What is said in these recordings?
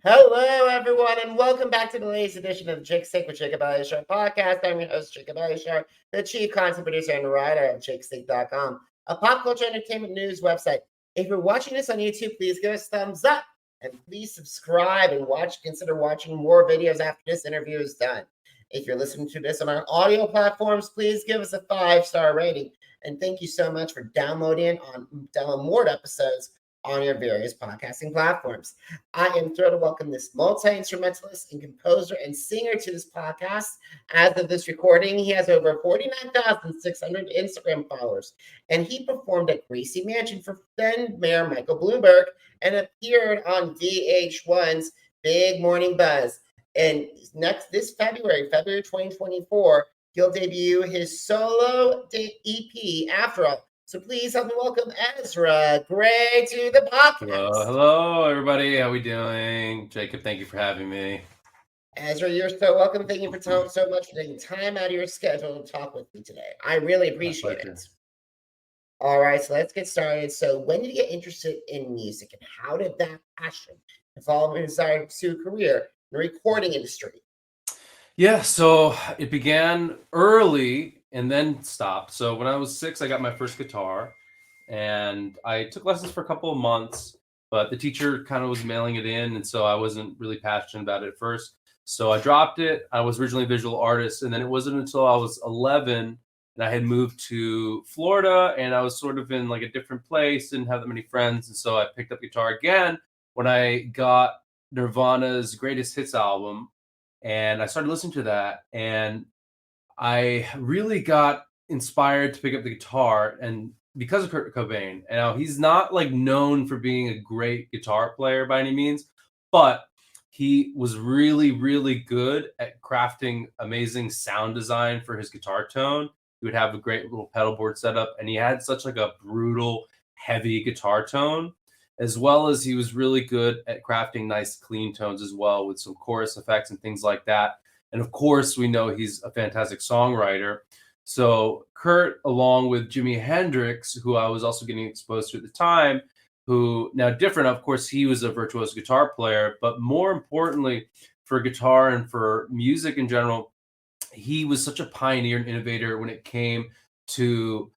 Hello, everyone, and welcome back to the latest edition of Jake Sick with Jacob Elyachar Podcast. I'm your host, Jacob Elyachar, the chief content producer and writer at jakesick.com, a pop culture entertainment news website. If you're watching this on YouTube, please give us a thumbs up and please subscribe and consider watching more videos after this interview is done. If you're listening to this on our audio platforms, please give us a 5-star rating. And thank you so much for downloading more episodes on your various podcasting platforms. I am thrilled to welcome this multi-instrumentalist and composer and singer to this podcast. As of this recording, he has over 49,600 Instagram followers, and he performed at Gracie Mansion for then Mayor Michael Bloomberg and appeared on VH1's Big Morning Buzz. And this February 2024, he'll debut his solo EP, Afterall. So please help me welcome Ezra Grey to the podcast. Hello, everybody. How we doing? Jacob, thank you for having me. Ezra, you're so welcome. Thank you for so much for taking time out of your schedule to talk with me today. I really appreciate it. All right, so let's get started. So when did you get interested in music, and how did that passion evolve and desire to pursue a career in the recording industry? Yeah, so it began early and then stopped. So when I was 6, I got my first guitar, and I took lessons for a couple of months, but the teacher kind of was mailing it in, and so I wasn't really passionate about it at first. So I dropped it. I was originally a visual artist, and then it wasn't until I was 11 and I had moved to Florida, and I was sort of in like a different place, didn't have that many friends, and so I picked up guitar again when I got Nirvana's Greatest Hits album, and I started listening to that, and I really got inspired to pick up the guitar, and because of Kurt Cobain. And now he's not like known for being a great guitar player by any means, but he was really, really good at crafting amazing sound design for his guitar tone. He would have a great little pedal board setup, and he had such like a brutal, heavy guitar tone, as well as he was really good at crafting nice, clean tones as well with some chorus effects and things like that. And of course, we know he's a fantastic songwriter. So Kurt, along with Jimi Hendrix, who I was also getting exposed to at the time, who now different, of course, he was a virtuoso guitar player, but more importantly for guitar and for music in general, he was such a pioneer and innovator when it came to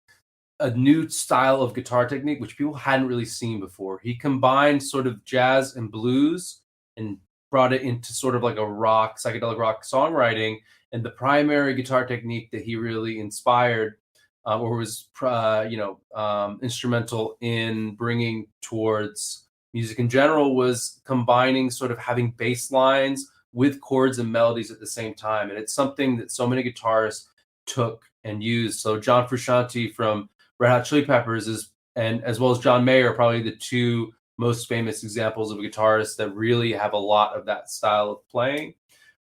a new style of guitar technique, which people hadn't really seen before. He combined sort of jazz and blues and brought it into sort of like a rock, psychedelic rock songwriting. And the primary guitar technique that he really inspired or was, instrumental in bringing towards music in general was combining sort of having bass lines with chords and melodies at the same time. And it's something that so many guitarists took and used. So John Frusciante from Red Hot Chili Peppers and as well as John Mayer, probably the two most famous examples of a guitarist that really have a lot of that style of playing.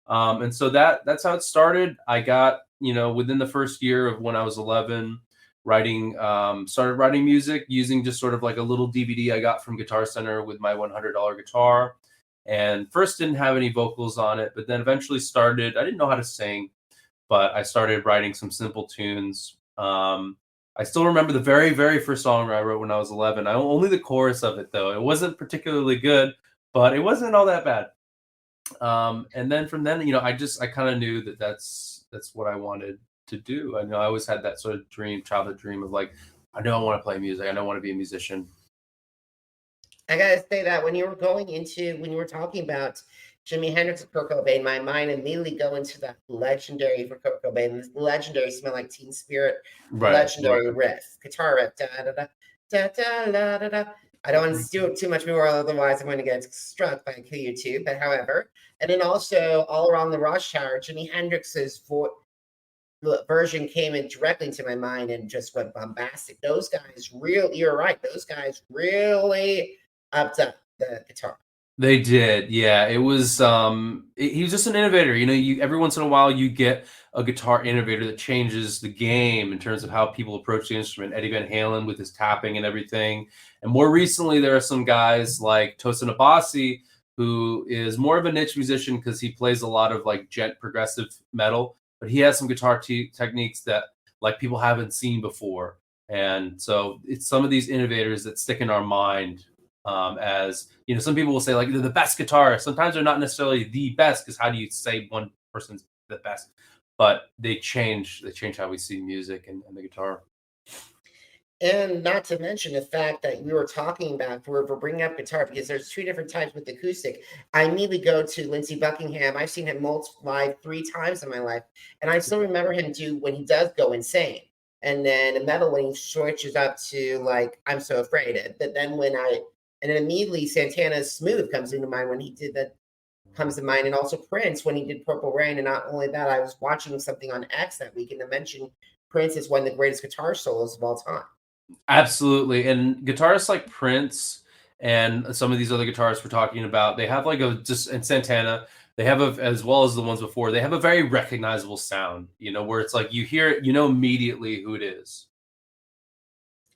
And so that's how it started. I got, within the first year of when I was 11, started writing music using just sort of like a little DVD I got from Guitar Center with my $100 guitar. And first didn't have any vocals on it, but then eventually I didn't know how to sing, but I started writing some simple tunes. I still remember the very, very first song I wrote when I was 11. Only the chorus of it, though. It wasn't particularly good, but it wasn't all that bad. And then from then, I kind of knew that that's what I wanted to do. I always had that sort of childhood dream of like, I know I want to play music. I know I want to be a musician. I gotta say that when you were talking about Jimi Hendrix and Kurt Cobain, my mind immediately go into that legendary for Kurt Cobain, this legendary Smell Like Teen Spirit, legendary riff, guitar riff, da da da da da da da da. I don't want to do it too much more, otherwise I'm going to get struck by YouTube. But however, and then also All Around the Watchtower, Jimi Hendrix's version came in directly into my mind and just went bombastic. Those guys you're right. Those guys really upped up the guitar. They did, yeah. It was he was just an innovator. Every once in a while you get a guitar innovator that changes the game in terms of how people approach the instrument. Eddie Van Halen with his tapping and everything. And more recently, there are some guys like Tosin Abasi, who is more of a niche musician because he plays a lot of like gent progressive metal, but he has some guitar techniques that like people haven't seen before. And so it's some of these innovators that stick in our mind As you know, some people will say like they're the best guitarist. Sometimes they're not necessarily the best, because how do you say one person's the best? But they change how we see music and the guitar. And not to mention the fact that we were talking about, we're bringing up guitar because there's two different types with acoustic. I immediately go to Lindsey Buckingham. I've seen him live 3 times in my life, and I still remember him when he does go insane. And then in metal, when he switches up to like I'm So Afraid. But then and then immediately Santana's Smooth comes into mind when he did that, comes to mind, and also Prince when he did Purple Rain. And not only that, I was watching something on X that week, and they mentioned Prince is one of the greatest guitar solos of all time. Absolutely. And guitarists like Prince and some of these other guitarists we're talking about, they have like and Santana, they have as well as the ones before, they have a very recognizable sound, you know, where it's like you hear it, you know immediately who it is.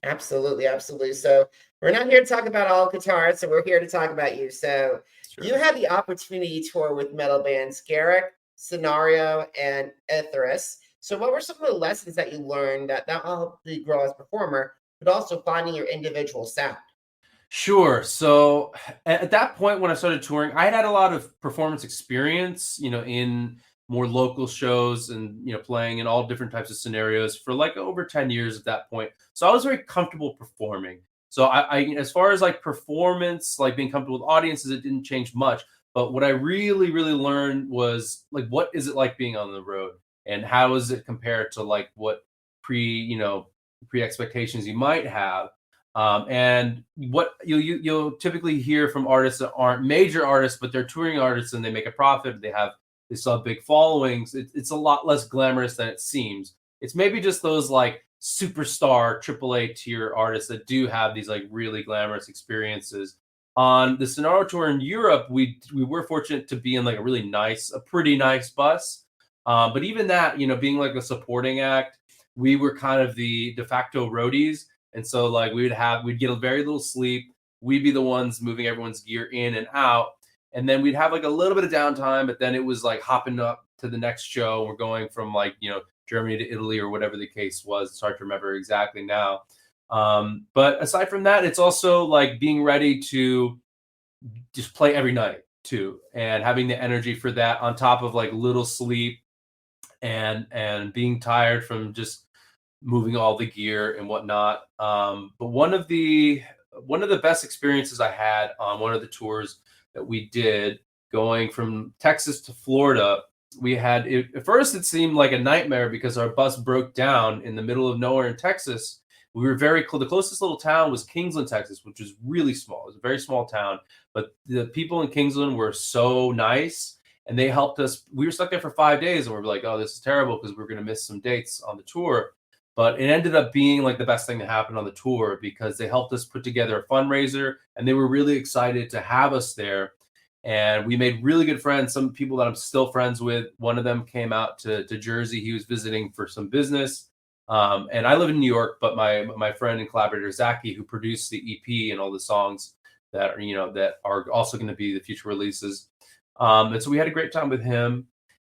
Absolutely, absolutely. So we're not here to talk about all guitars, so we're here to talk about you. So you had the opportunity to tour with metal bands GAREK, Sinaro, and Etherius. So what were some of the lessons that you learned that not only you grow as a performer, but also finding your individual sound? Sure. So at that point when I started touring, I had a lot of performance experience, you know, in more local shows and, you know, playing in all different types of scenarios for like over 10 years at that point. So I was very comfortable performing. So I as far as like performance, like being comfortable with audiences, it didn't change much. But what I really, really learned was like, what is it like being on the road? And how is it compared to like what pre expectations you might have? And what you'll typically hear from artists that aren't major artists, but they're touring artists and they make a profit. They still have big followings. It's a lot less glamorous than it seems. It's maybe just those like superstar AAA tier artists that do have these like really glamorous experiences. On the Sinaro tour in Europe, we were fortunate to be in like a pretty nice bus. But even that, you know, being like a supporting act, we were kind of the de facto roadies. And so like we'd get a very little sleep. We'd be the ones moving everyone's gear in and out. And then we'd have like a little bit of downtime, but then it was like hopping up to the next show. We're going from like, you know, Germany to Italy or whatever the case was. It's hard to remember exactly now. But aside from that, it's also like being ready to just play every night too, and having the energy for that on top of like little sleep and being tired from just moving all the gear and whatnot. But one of the best experiences I had on one of the tours that we did going from Texas to Florida, at first it seemed like a nightmare because our bus broke down in the middle of nowhere in Texas. We were very close. The closest little town was Kingsland, Texas, which was really small. It was a very small town, but the people in Kingsland were so nice and they helped us. We were stuck there for 5 days and we were like, oh, this is terrible because we're going to miss some dates on the tour. But it ended up being like the best thing that happened on the tour because they helped us put together a fundraiser and they were really excited to have us there. And we made really good friends, some people that I'm still friends with. One of them came out to Jersey. He was visiting for some business. And I live in New York, but my friend and collaborator, Zachy, who produced the EP and all the songs that are also going to be the future releases. And so we had a great time with him.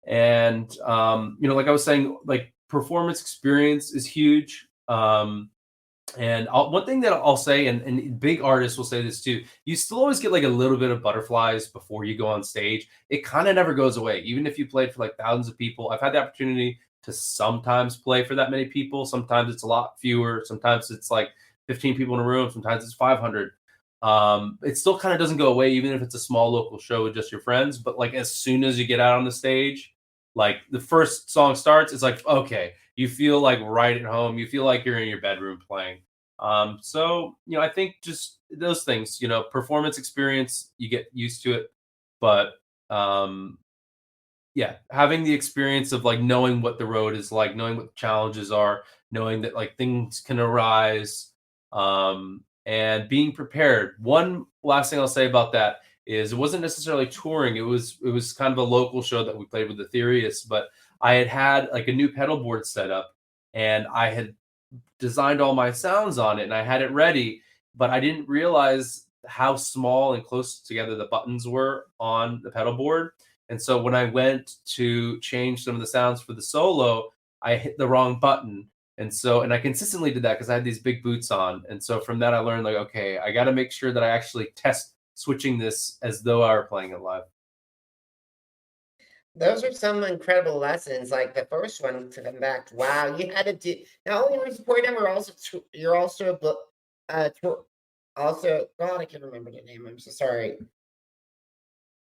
And, like I was saying, like performance experience is huge. And one thing that I'll say, and big artists will say this too, you still always get like a little bit of butterflies before you go on stage. It kind of never goes away. Even if you played for like thousands of people, I've had the opportunity to sometimes play for that many people. Sometimes it's a lot fewer. Sometimes it's like 15 people in a room. Sometimes it's 500. It still kind of doesn't go away, even if it's a small local show with just your friends. But like as soon as you get out on the stage, like the first song starts, it's like, okay, you feel like right at home. You feel like you're in your bedroom playing. So, I think just those things, performance experience, you get used to it. But having the experience of like knowing what the road is like, knowing what the challenges are, knowing that like things can arise, and being prepared. One last thing I'll say about that is it wasn't necessarily touring. It was kind of a local show that we played with Etherius, but I had like a new pedal board set up and I had designed all my sounds on it and I had it ready, but I didn't realize how small and close together the buttons were on the pedal board. And so when I went to change some of the sounds for the solo, I hit the wrong button. And so, and I consistently did that because I had these big boots on. And so from that, I learned like, okay, I got to make sure that I actually test switching this as though I were playing it live. Those are some incredible lessons. Like the first one to come back. Wow, you had to do not only were you supporting them, you're also also God, I can't remember the name. I'm so sorry.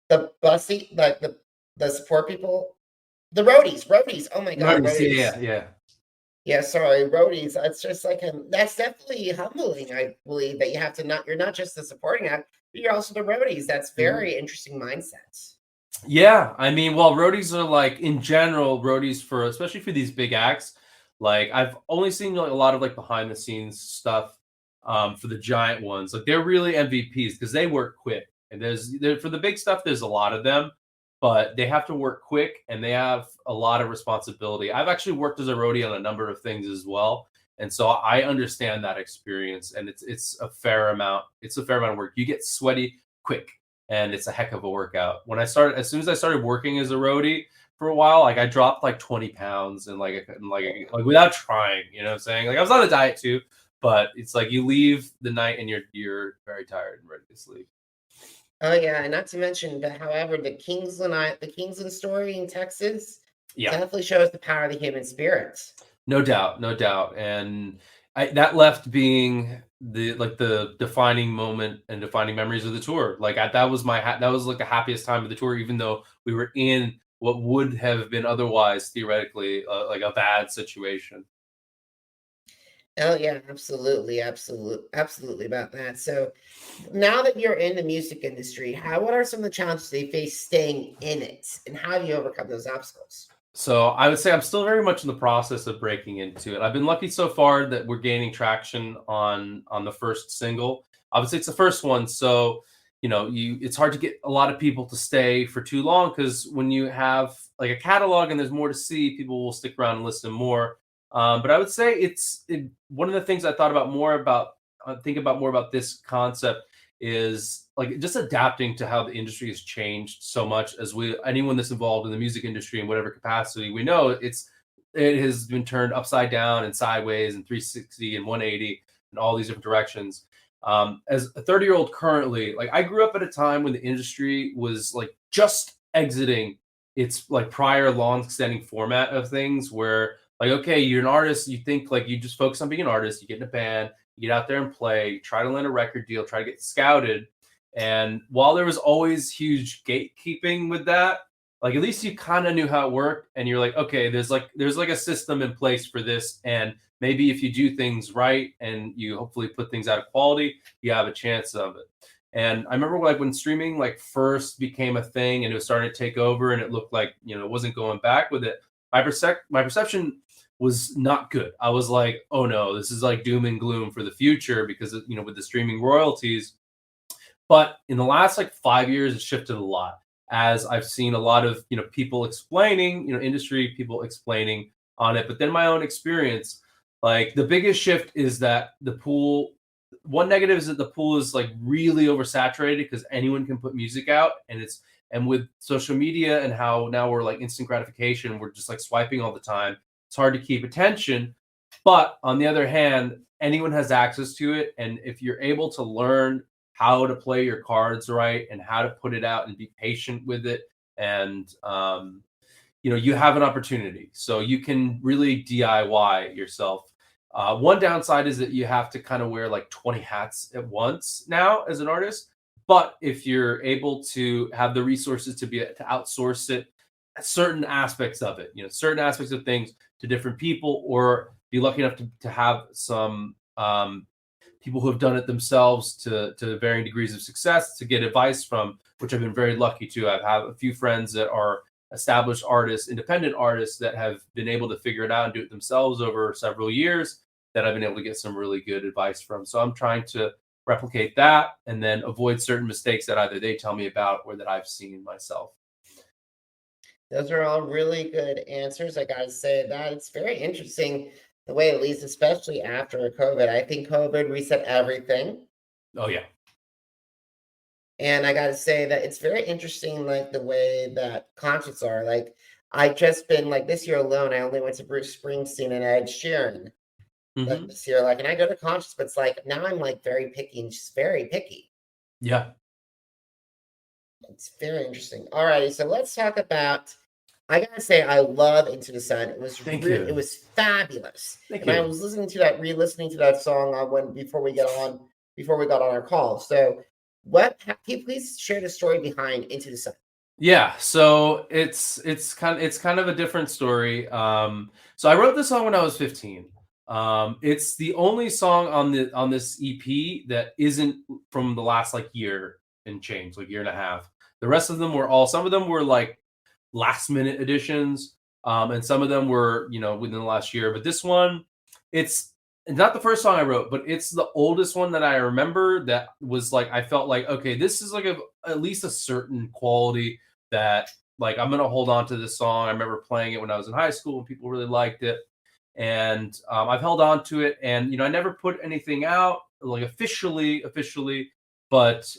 The bussy, like the support people, the roadies. Oh my God, roadies. Yeah, sorry, roadies. That's just like that's definitely humbling. I believe that you have to you're not just the supporting act, but you're also the roadies. That's very interesting mindset. Yeah, I mean, well, roadies are like in general, roadies for especially for these big acts. Like I've only seen like a lot of like behind the scenes stuff for the giant ones. Like they're really MVPs because they work quick. And for the big stuff, there's a lot of them, but they have to work quick and they have a lot of responsibility. I've actually worked as a roadie on a number of things as well. And so I understand that experience, and it's a fair amount. It's a fair amount of work. You get sweaty quick, and it's a heck of a workout. As soon as I started working as a roadie for a while, like I dropped like 20 pounds and like without trying, you know what I'm saying? Like I was on a diet too, but it's like you leave the night and you're very tired and ready to sleep. Oh yeah, and not to mention that, however, the Kingsland story in Texas definitely shows the power of the human spirit. No doubt, no doubt. And that left being the defining moment and defining memories of the tour. Like that was that was like the happiest time of the tour, even though we were in what would have been otherwise theoretically like a bad situation. Oh yeah, absolutely about that. So now that you're in the music industry, what are some of the challenges they face staying in it, and how do you overcome those obstacles? So I would say I'm still very much in the process of breaking into it. I've been lucky so far that we're gaining traction on the first single. Obviously, it's the first one, so it's hard to get a lot of people to stay for too long, because when you have like a catalog and there's more to see, people will stick around and listen more. But I would say one of the things I thought about more about this concept is like just adapting to how the industry has changed so much. Anyone that's involved in the music industry in whatever capacity, we know it has been turned upside down and sideways and 360 and 180 and all these different directions. As a 30-year-old currently, like I grew up at a time when the industry was like just exiting its like prior long-standing format of things, where like, okay, you're an artist, you think like you just focus on being an artist, you get in a band, you get out there and play, you try to land a record deal, try to get scouted. And while there was always huge gatekeeping with that, like at least you kind of knew how it worked, and you're like, okay, there's like a system in place for this, and maybe if you do things right and you hopefully put things out of quality, you have a chance of it. And I remember like when streaming like first became a thing and it was starting to take over, and it looked like it wasn't going back with it. My perception was not good. I was like, oh no, this is like doom and gloom for the future because with the streaming royalties. But in the last like 5 years, it shifted a lot, as I've seen a lot of people explaining, industry people explaining on it. But then my own experience, like the biggest shift is that the pool. One negative is that the pool is like really oversaturated because anyone can put music out, and with social media and how now we're like instant gratification, we're just like swiping all the time. It's hard to keep attention. But on the other hand, anyone has access to it, and if you're able to learn how to play your cards right and how to put it out and be patient with it, and you have an opportunity, so you can really DIY yourself. One downside is that you have to kind of wear like 20 hats at once now as an artist. But if you're able to have the resources to outsource it, certain aspects of it, certain aspects of things to different people, or be lucky enough to have some people who have done it themselves to varying degrees of success to get advice from, which I've been very lucky to. I've had a few friends that are established artists, independent artists, that have been able to figure it out and do it themselves over several years, that I've been able to get some really good advice from. So I'm trying to replicate that and then avoid certain mistakes that either they tell me about or that I've seen myself. Those are all really good answers. I gotta say that it's very interesting the way, at least especially after COVID. I think COVID reset everything. Oh yeah. And I gotta say that it's very interesting, like the way that concerts are. Like I just been like this year alone, I only went to Bruce Springsteen and Ed Sheeran. like Mm-hmm. this year. Like, and I go to concerts, but it's like now I'm like very picky and just very picky. Yeah. It's very interesting. All righty, so let's talk about. I gotta say, I love Into the Sun. It was Thank you. it was fabulous. Thank and you. I was re-listening to that song before we got on our call. So, can you please share the story behind Into the Sun? Yeah, so it's kind of a different story. So I wrote this song when I was 15. It's the only song on this EP that isn't from the last like year and change, like year and a half. The rest of them were some of them were like last minute additions, and some of them were within the last year. But this one, it's not the first song I wrote, but it's the oldest one that I remember. That was like I felt like, okay, this is like at least a certain quality that like I'm gonna hold on to this song. I remember playing it when I was in high school and people really liked it, and I've held on to it. And I never put anything out like officially, but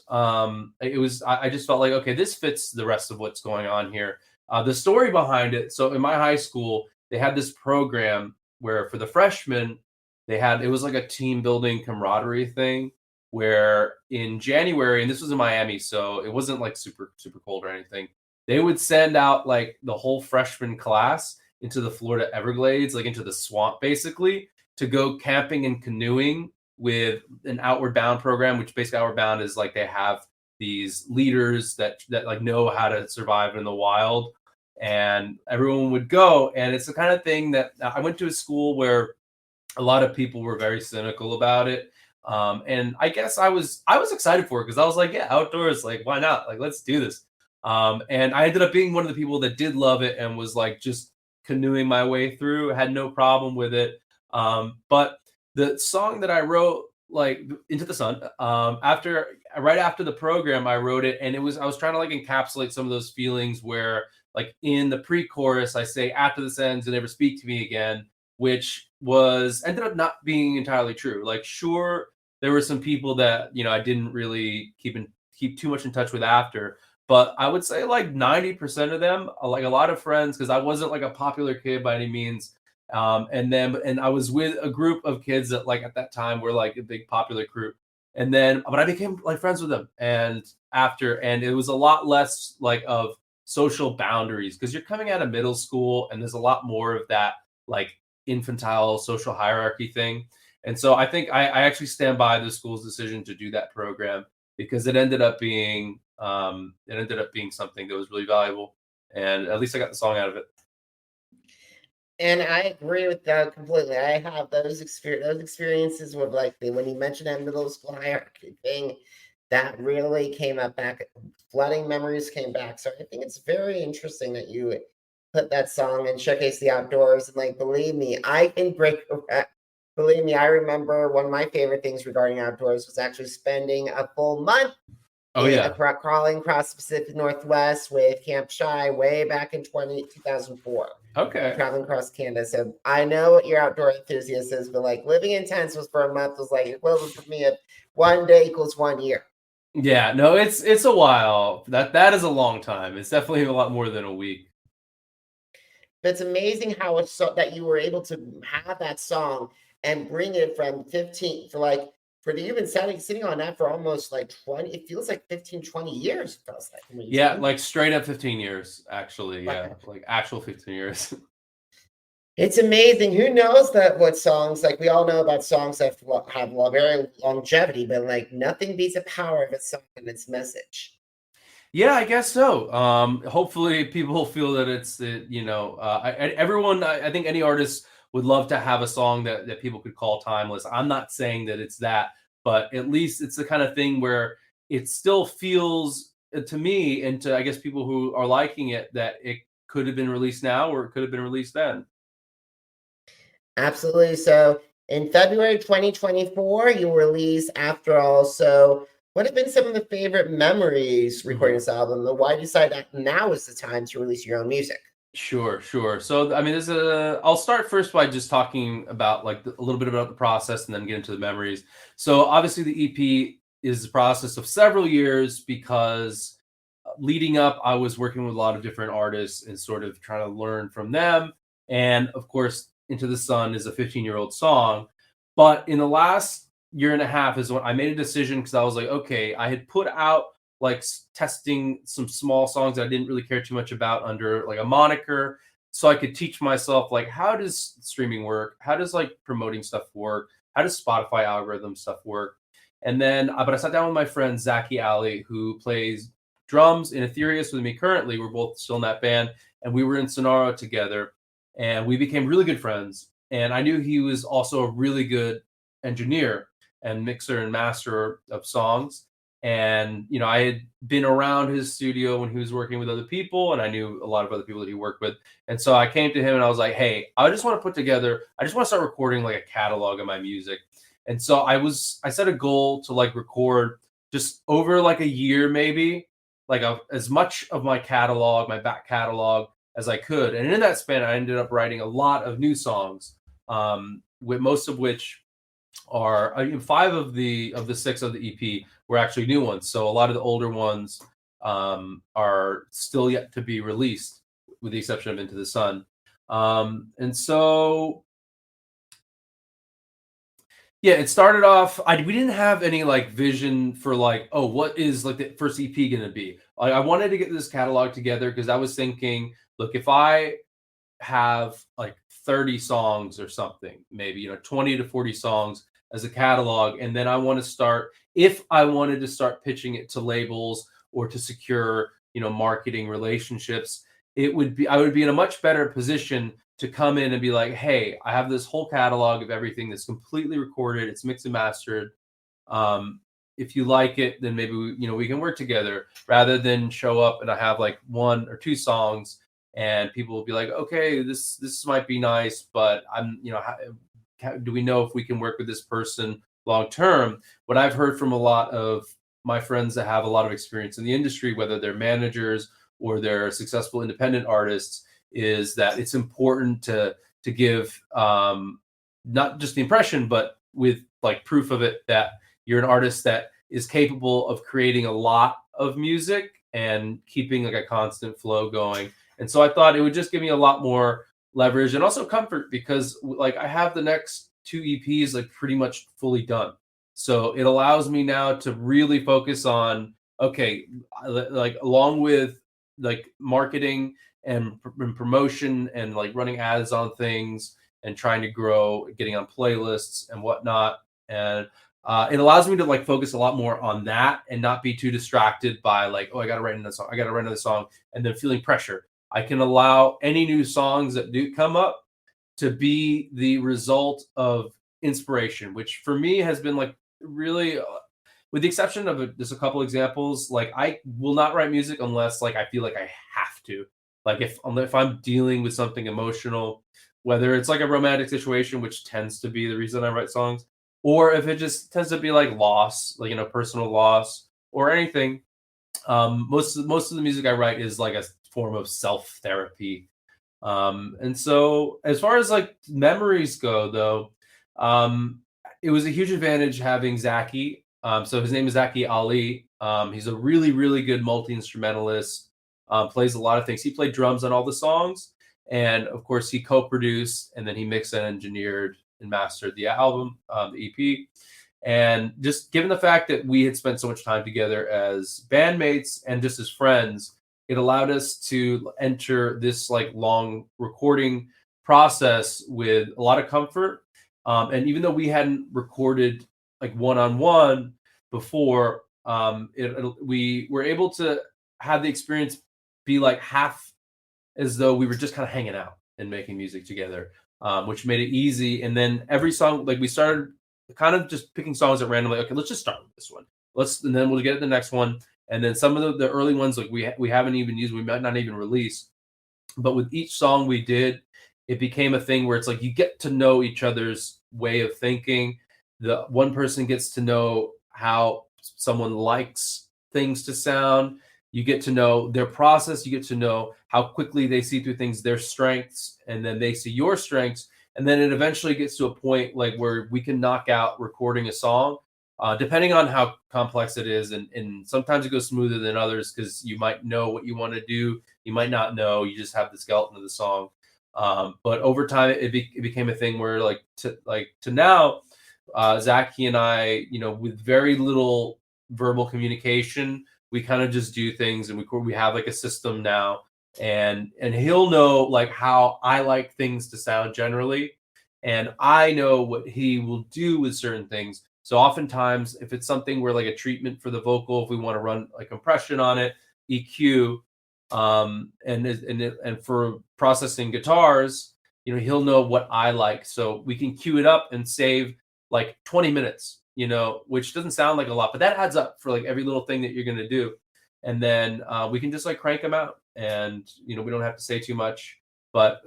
it was I just felt like, okay, this fits the rest of what's going on here. The story behind it. So in my high school, they had this program where for the freshmen it was like a team building camaraderie thing where in January, and this was in Miami, so it wasn't like super cold or anything. They would send out like the whole freshman class into the Florida Everglades, like into the swamp, basically, to go camping and canoeing with an Outward Bound program, which basically Outward Bound is like they have these leaders that like know how to survive in the wild, and everyone would go. And it's the kind of thing that I went to a school where a lot of people were very cynical about it. And I guess I was excited for it because I was like, yeah, outdoors, like why not? Like let's do this. And I ended up being one of the people that did love it and was like just canoeing my way through, had no problem with it. But the song that I wrote, like Into the Sun, right after the program, I wrote it, and I was trying to like encapsulate some of those feelings where like in the pre-chorus, I say, after this ends, you'll never speak to me again, which ended up not being entirely true. Like, sure, there were some people that, I didn't really keep too much in touch with after, but I would say like 90% of them, like a lot of friends, because I wasn't like a popular kid by any means. And I was with a group of kids that like at that time were like a big popular group. But I became like friends with them. And it was a lot less like of social boundaries because you're coming out of middle school and there's a lot more of that like infantile social hierarchy thing. And so I think I actually stand by the school's decision to do that program because it ended up being something that was really valuable, and at least I got the song out of it. And I agree with that completely. I have those experiences with like when you mentioned that middle school hierarchy thing, that really came up back. Flooding memories came back. So I think it's very interesting that you put that song and showcase the outdoors. And like, believe me, I can break. Believe me, I remember one of my favorite things regarding outdoors was actually spending a full month. Oh yeah, crawling across the Pacific Northwest with Camp Shy way back in 2004. Okay, traveling across Canada. So I know what your outdoor enthusiast is, but like living in tents for a month was like equivalent for me of 1 day equals 1 year. Yeah, no, it's a while. That is a long time. It's definitely a lot more than a week. But it's amazing how it's so that you were able to have that song and bring it from 15 you've been sitting on that for almost like 20, it feels like 15, 20 years. It feels like. Yeah, like straight up 15 years, actually. Yeah, like actual 15 years. It's amazing. Who knows what songs, like we all know about songs that have very longevity, but like nothing beats the power of a song and its message. Yeah, I guess so. Hopefully people feel that it's, everyone, I think any artist would love to have a song that people could call timeless. I'm not saying that it's that, but at least it's the kind of thing where it still feels to me and to, I guess, people who are liking it, that it could have been released now or it could have been released then. Absolutely. So in February 2024, you released Afterall. So what have been some of the favorite memories recording this album? And why decide that now is the time to release your own music? Sure. So, I mean, I'll start first by just talking about like a little bit about the process and then get into the memories. So obviously the EP is the process of several years because leading up, I was working with a lot of different artists and sort of trying to learn from them. And of course, Into the Sun is a 15-year-old song. But in the last year and a half is when I made a decision, because I was like, okay, I had put out like testing some small songs that I didn't really care too much about under like a moniker, so I could teach myself like, how does streaming work? How does like promoting stuff work? How does Spotify algorithm stuff work? And then, but I sat down with my friend Zaki Ali, who plays drums in Etherius with me currently. We're both still in that band, and we were in Sinaro together, and we became really good friends. And I knew he was also a really good engineer and mixer and master of songs. And, you know, I had been around his studio when he was working with other people, and I knew a lot of other people that he worked with. And so I came to him and I was like, hey, I just want to start recording like a catalog of my music. And so I set a goal to like record just over like a year, maybe like as much of my catalog, my back catalog as I could. And in that span, I ended up writing a lot of new songs, with most of which are 5 of the 6 of the EP were actually new ones. So a lot of the older ones are still yet to be released, with the exception of Into the Sun. And so, yeah, it started off. We didn't have any like vision for like, oh, what is like the first EP going to be? Like, I wanted to get this catalog together because I was thinking, look, if I have like 30 songs or something, maybe 20 to 40 songs as a catalog, and then I wanted to start pitching it to labels or to secure marketing relationships, I would be in a much better position to come in and be like, hey, I have this whole catalog of everything that's completely recorded, it's mixed and mastered. If you like it, then maybe we can work together, rather than show up and I have like 1 or 2 songs and people will be like, okay, this might be nice, but do we know if we can work with this person long term? What I've heard from a lot of my friends that have a lot of experience in the industry, whether they're managers or they're successful independent artists, is that it's important to give not just the impression, but with like proof of it, that you're an artist that is capable of creating a lot of music and keeping like a constant flow going. And so I thought it would just give me a lot more leverage and also comfort, because like I have the next 2 EPs like pretty much fully done. So it allows me now to really focus on, okay, like along with like marketing and promotion and like running ads on things and trying to grow, getting on playlists and whatnot. And it allows me to like focus a lot more on that and not be too distracted by like, oh, I got to write another song, and then feeling pressure. I can allow any new songs that do come up to be the result of inspiration, which for me has been like really, with the exception of just a couple examples, like I will not write music unless like I feel like I have to. Like if I'm dealing with something emotional, whether it's like a romantic situation, which tends to be the reason I write songs, or if it just tends to be like loss, like personal loss or anything. Most of the music I write is like a form of self-therapy. And so as far as like memories go, though, it was a huge advantage having Zaki. So his name is Zaki Ali. He's a really, really good multi-instrumentalist, plays a lot of things. He played drums on all the songs. And of course, he co-produced, and then he mixed and engineered and mastered the album, the EP. And just given the fact that we had spent so much time together as bandmates and just as friends, it allowed us to enter this like long recording process with a lot of comfort. And even though we hadn't recorded like one-on-one before, we were able to have the experience be like half as though we were just kind of hanging out and making music together, which made it easy. And then every song, like we started kind of just picking songs at random, like, okay, let's just start with this one. And then we'll get to the next one. And then some of the early ones, like we haven't even used, we might not even release. But with each song we did, it became a thing where it's like you get to know each other's way of thinking. The one person gets to know how someone likes things to sound. You get to know their process. You get to know how quickly they see through things, their strengths, and then they see your strengths. And then it eventually gets to a point like where we can knock out recording a song, depending on how complex it is. And sometimes it goes smoother than others because you might know what you want to do. You might not know. You just have the skeleton of the song. But over time, it became a thing where to now, Zachy and I, with very little verbal communication, we kind of just do things, and we have like a system now, and he'll know like how I like things to sound generally, and I know what he will do with certain things. So oftentimes, if it's something where like a treatment for the vocal, if we want to run a compression on it, EQ, and for processing guitars, he'll know what I like, so we can cue it up and save like 20 minutes, which doesn't sound like a lot, but that adds up for like every little thing that you're going to do. And then we can just like crank them out, and, we don't have to say too much, but,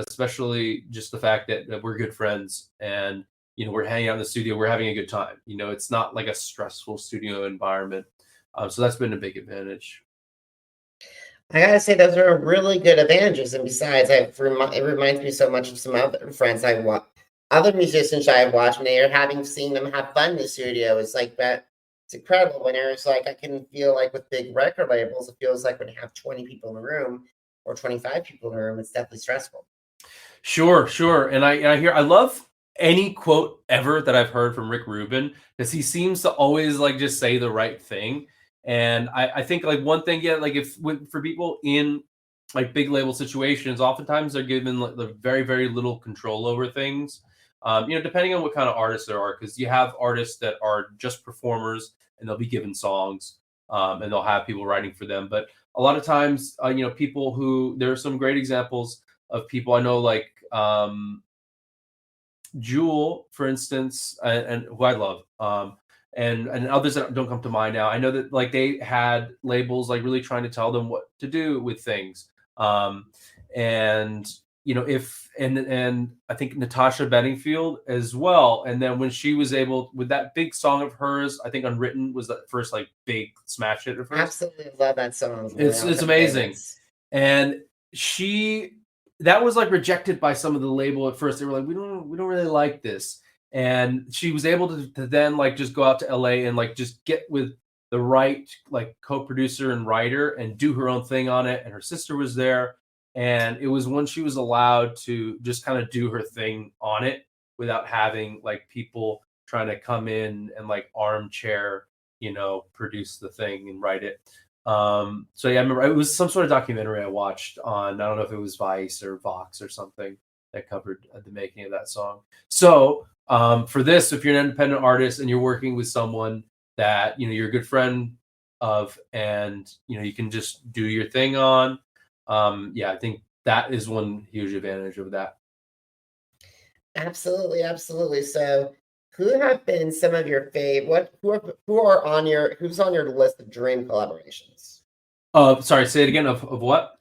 especially just the fact that we're good friends, and, we're hanging out in the studio, we're having a good time. It's not like a stressful studio environment. So that's been a big advantage. I gotta say, those are really good advantages. And besides, it reminds me so much of some other friends I watch, other musicians I've watched, and they are seeing them have fun in the studio. It's like that. It's incredible. When it's like, I can feel like with big record labels, it feels like when you have 20 people in the room or 25 people in the room, it's definitely stressful. Sure. And I love any quote ever that I've heard from Rick Rubin, because he seems to always like just say the right thing. And I think like one thing, like for people in like big label situations, oftentimes they're given like the very, very little control over things. Depending on what kind of artists there are, because you have artists that are just performers and they'll be given songs, and they'll have people writing for them. But a lot of times, people who, there are some great examples of people I know, like Jewel, for instance, and who I love, and others that don't come to mind now. I know that like they had labels like really trying to tell them what to do with things. And I think Natasha Bedingfield as well. And then when she was able, with that big song of hers, I think Unwritten was the first like big smash hit of hers. Absolutely love that song. It's amazing. And that was like rejected by some of the label at first. They were like, we don't really like this. And she was able to then like just go out to LA and like just get with the right like co-producer and writer and do her own thing on it. And her sister was there. And it was when she was allowed to just kind of do her thing on it without having like people trying to come in and like armchair, produce the thing and write it. So yeah, I remember it was some sort of documentary I watched on, I don't know if it was Vice or Vox or something, that covered the making of that song. So for this, if you're an independent artist and you're working with someone that, you're a good friend of, and, you can just do your thing on, I think that is one huge advantage of that. Absolutely. So who have been some of your favorite, who's on your list of dream collaborations? Sorry, say it again, of what?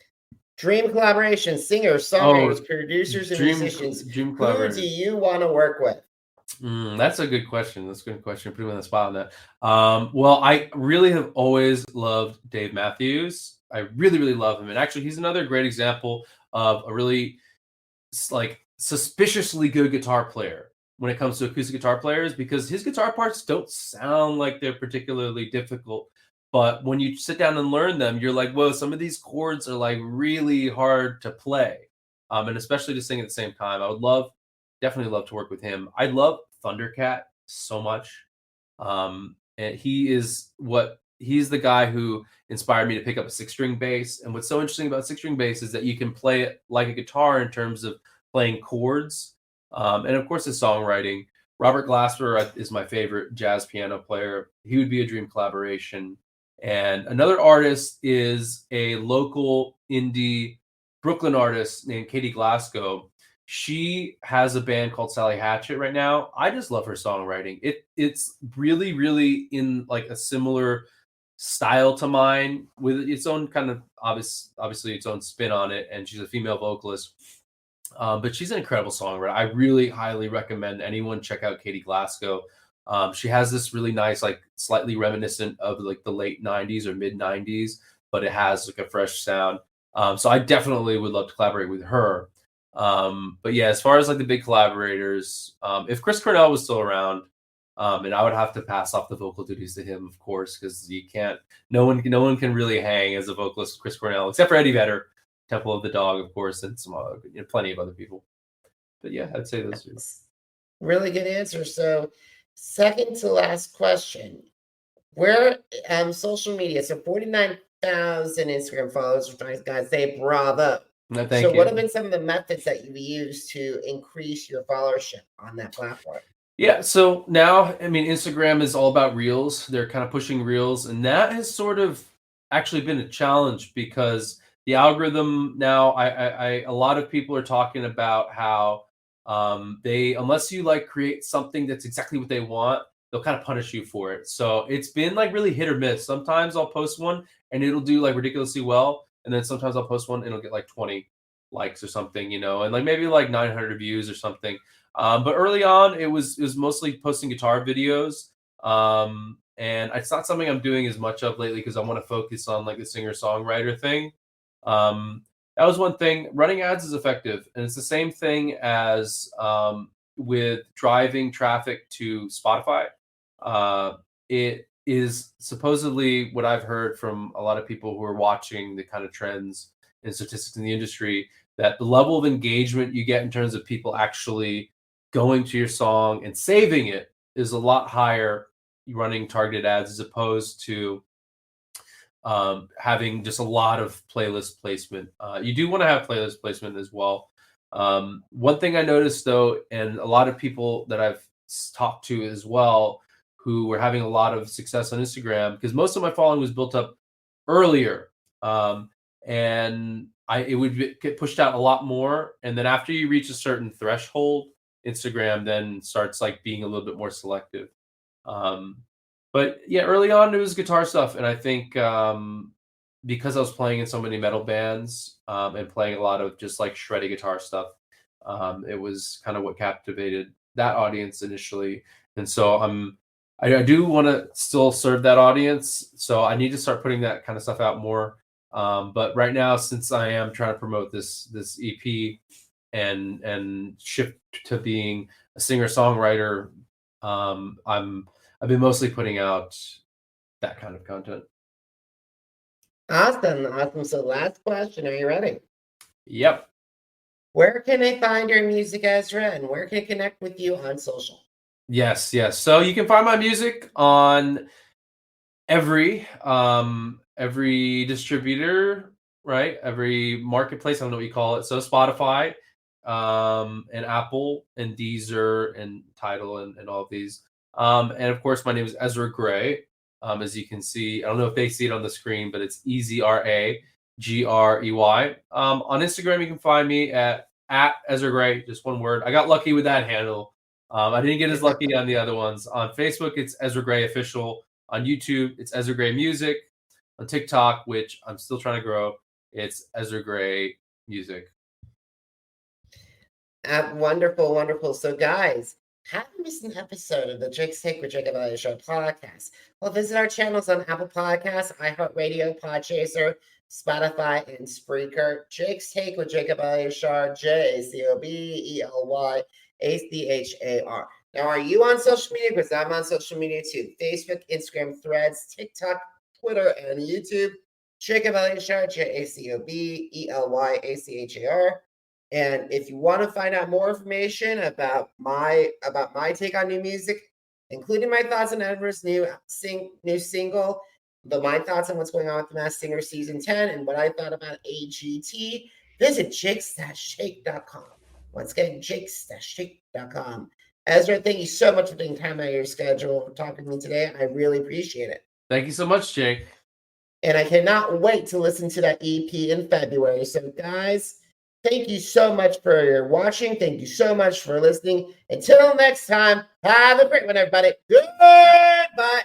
Dream collaborations, singers, songwriters, producers, and musicians. Who do you want to work with? That's a good question. Put me on the spot on that. Well, I really have always loved Dave Matthews. I really, really love him. And actually, he's another great example of a really like suspiciously good guitar player when it comes to acoustic guitar players, because his guitar parts don't sound like they're particularly difficult. But when you sit down and learn them, you're like, whoa, some of these chords are like really hard to play. And especially to sing at the same time. I would definitely love to work with him. I love Thundercat so much. And he's the guy who inspired me to pick up a 6-string bass. And what's so interesting about 6-string bass is that you can play it like a guitar in terms of playing chords. And of course, his songwriting. Robert Glasper is my favorite jazz piano player. He would be a dream collaboration. And another artist is a local indie Brooklyn artist named Katie Glasgow. She has a band called Sally Hatchet right now. I just love her songwriting. It's really, really in like a similar style to mine, with its own kind of obviously its own spin on it. And she's a female vocalist, but she's an incredible songwriter. I really highly recommend anyone check out Katie Glasgow. She has this really nice, like slightly reminiscent of like the late 90s or mid 90s, but it has like a fresh sound. So I definitely would love to collaborate with her. But yeah, as far as like the big collaborators, if Chris Cornell was still around, and I would have to pass off the vocal duties to him, of course, because no one can really hang as a vocalist with Chris Cornell, except for Eddie Vedder, Temple of the Dog, of course, and some plenty of other people. But yeah, I'd say those two. Really good answer. So Second to last question. Where social media, so 49,000 Instagram followers, which I gotta say, bravo. No, So what have been some of the methods that you've used to increase your followership on that platform? Yeah, so now, I mean, Instagram is all about reels. They're kind of pushing reels, and that has sort of actually been a challenge because the algorithm now, a lot of people are talking about how they, unless you like create something that's exactly what they want, they'll kind of punish you for it. So it's been like really hit or miss. Sometimes I'll post one and it'll do like ridiculously well, and then sometimes I'll post one and it'll get like 20 likes or something, and like maybe like 900 views or something. But early on, it was mostly posting guitar videos, and it's not something I'm doing as much of lately because I want to focus on like the singer-songwriter thing. That was one thing. Running ads is effective, and it's the same thing as with driving traffic to Spotify. It is supposedly what I've heard from a lot of people who are watching the kind of trends and statistics in the industry, that the level of engagement you get in terms of people actually going to your song and saving it is a lot higher running targeted ads as opposed to having just a lot of playlist placement. You do want to have playlist placement as well. One thing I noticed though, and a lot of people that I've talked to as well, who were having a lot of success on Instagram, because most of my following was built up earlier. And it would get pushed out a lot more. And then after you reach a certain threshold, Instagram then starts like being a little bit more selective. But yeah, early on it was guitar stuff. And I think because I was playing in so many metal bands and playing a lot of just like shreddy guitar stuff, it was kind of what captivated that audience initially. And so I do want to still serve that audience. So I need to start putting that kind of stuff out more. But right now, since I am trying to promote this EP and shift to being a singer-songwriter, I've been mostly putting out that kind of content. Awesome. So last question, are you ready? Yep. Where can I find your music, Ezra, and where can I connect with you on social? Yes. So you can find my music on every distributor, right? Every marketplace, I don't know what you call it. So Spotify, and Apple and Deezer and Tidal and all of these. And of course, my name is Ezra Grey. As you can see, I don't know if they see it on the screen, but it's EZRAGREY. On Instagram, you can find me at Ezra Grey, just one word. I got lucky with that handle. I didn't get as lucky on the other ones. On Facebook, it's Ezra Grey Official. On YouTube, it's Ezra Grey Music. On TikTok, which I'm still trying to grow, it's Ezra Grey Music. Wonderful. So guys, haven't missed an episode of the Jake's Take with Jacob Elyachar Podcast. Well, visit our channels on Apple Podcasts, iHeartRadio, Podchaser, Spotify, and Spreaker. Jake's Take with Jacob Elyachar, JACOBELYACHAR. Now, are you on social media? Because I'm on social media too. Facebook, Instagram, Threads, TikTok, Twitter, and YouTube. Jacob Elyachar, JACOBELYACHAR. And if you want to find out more information about my take on new music, including my thoughts on Edward's new single, my thoughts on what's going on with The Masked Singer Season 10, and what I thought about AGT, visit jakes-shake.com. Once again, jakes-shake.com. Ezra, thank you so much for taking time out of your schedule for talking to me today. I really appreciate it. Thank you so much, Jake. And I cannot wait to listen to that EP in February. So, guys, thank you so much for your watching. Thank you so much for listening. Until next time, have a great one, everybody. Goodbye.